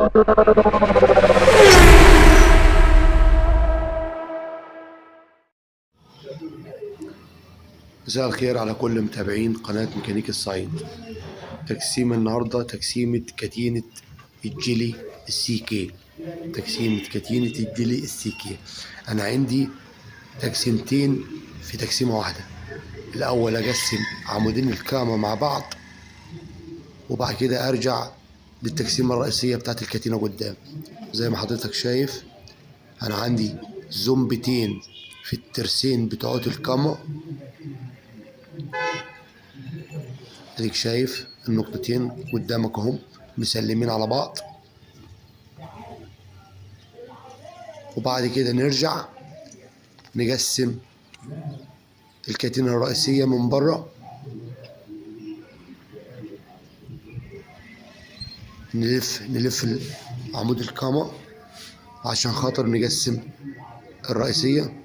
مساء الخير على كل متابعين قناة ميكانيك الصعيد. تقسيم النهاردة تقسيمة كتينة الجيلي السيكي. تقسيمة كتينة الجيلي السيكي. أنا عندي تقسيمتين في تقسيمة واحدة. الأول أقسم عمودين الكامة مع بعض، وبعد كده أرجع للتقسيمة الرئيسية بتاعت الكتينة قدام. زي ما حضرتك شايف أنا عندي زومبتين في الترسين بتوعت الكامة. اديك شايف النقطتين قدامك اهم مسلمين على بعض. وبعد كده نرجع نقسم الكتينة الرئيسية من بره، نلف عمود الكامة عشان خاطر نقسم الرئيسية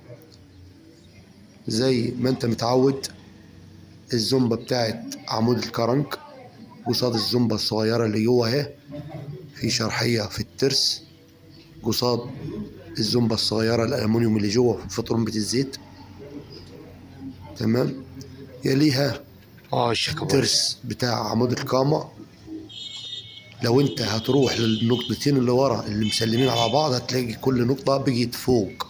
زي ما انت متعود. الزومبة بتاعت عمود الكرنك قصاد الزومبة الصغيرة اللي جوه اهي، في شرحية في الترس قصاد الزومبة الصغيرة الألمونيوم اللي جوه في طرمبة الزيت. تمام. يليها الترس بتاع عمود الكامة. لو انت هتروح للنقطتين اللي ورا اللي مسلمين على بعض هتلاقي كل نقطة بقيت فوق،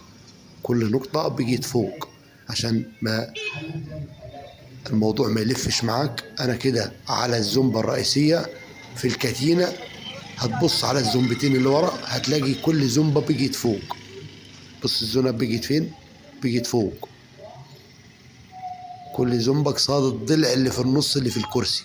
كل نقطة بقيت فوق عشان ما الموضوع ما يلفش معاك. انا كده على الزومبة الرئيسية في الكتينة هتبص على الزومبتين اللي ورا هتلاقي كل زومبة بقيت فوق. بص الزومبة بقيت فين؟ بقيت فوق. كل زومبة قصاد الضلع اللي في النص اللي في الكرسي.